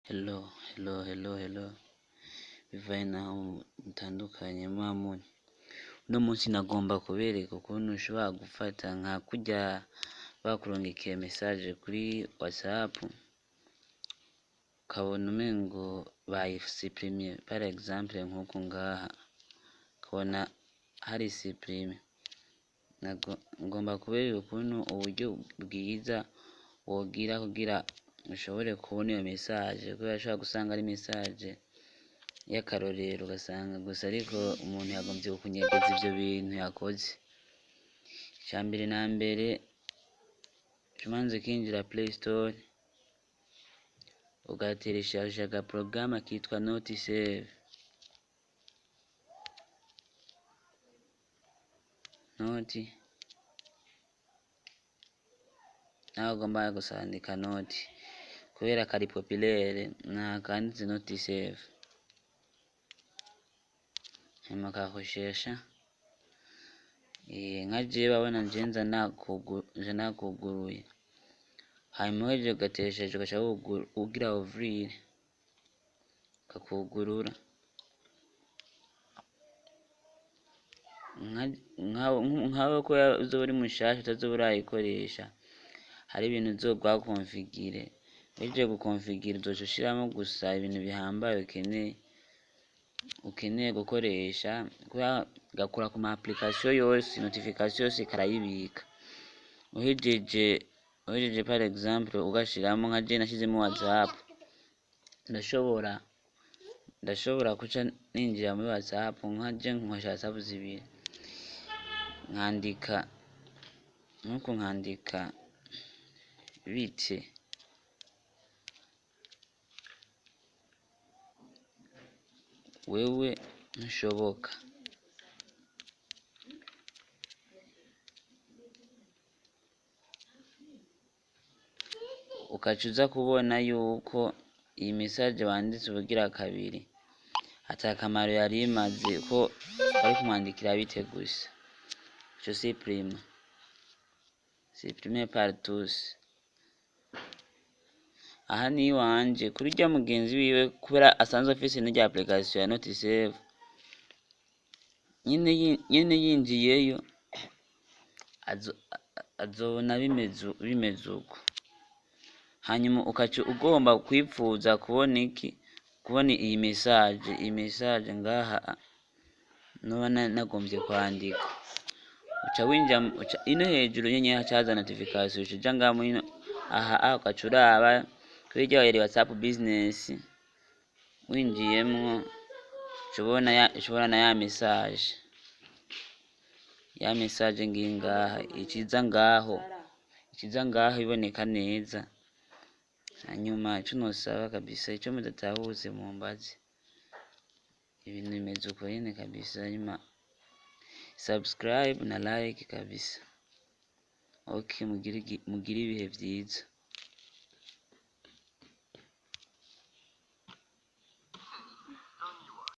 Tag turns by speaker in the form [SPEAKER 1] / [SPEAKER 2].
[SPEAKER 1] Hello. Bivaye naho mutandukanye muba muri. Uno munsi nagomba kubereka ukuntu ushobora gufata nka kurya bakurungikiye message kuri WhatsApp, ukabona umengo bayisuprimiye par exemple nk'uku ngaha, ukabona hari supprime. Ngomba kubereka ukuntu uburyo bwiza wogira kugira ushobore kubona iyo message, kubera ushobora gusanga ari message y'akarorero ugasanga gusa ariko umuntu yagombye kukunyegeza ivyo bintu yakoze. Icambere na mbere umanza ukinjira Play Store ugatereshaje agaprograma kitwa Not Save. Nawe ugomba gusandika noti kubera kari populaire nakanditse Not Save. Hanyuma ukakoshesha nka jewe babona njenza nakuguruye, hanyuma weje ugatesheje ugaca ugira ouvrir kakugurura nkawe ko uzoba uri mushasha utazoba urayikoresha, hari ibintu uzogwa configure. Weje gukonfigura uzoca ushiramo gusa ibintu bihambaye ukeneye gukoresha, gakora ku ma application yose, notification yose karayibika. Uhejeje par exemple ugashiramo nka je nashizemo WhatsApp, ndashobora kuca ninjira muri WhatsApp nka je nkoresha WhatsApp zibiri, nkandika bite wewe ntushoboka, ukaca uza kubona yuko iyi message wanditse ubugira kabiri atakamaro yari imaze, ko bari kumwandikira bite gusa. Je supprime par tous. Aha ni wanje kuri rya mugenzi wiwe kubera asanzwe afise n'irya application ya Not Save, nyene yinjiyeyo azobona bimeze uko. Hanyuma ukaca ugomba kwipfuza kubona iyi message ngaha noba nagombye kwandika, uca winjira ino hejuru nyenyeri hacaza notification, uca ngaha muri aha ukaca uraba kuri rya WhatsApp business, winjiyemwo ushobora na ya message ngiyi ngaha iciza ngaho iboneka neza. Hanyuma ico nosaba kabisa, ico mudatahutse mumbaze, ibintu bimeze uko nyene kabisa. Hanyuma subscribe na like kabisa. Okay, mugire ibihe vyiza.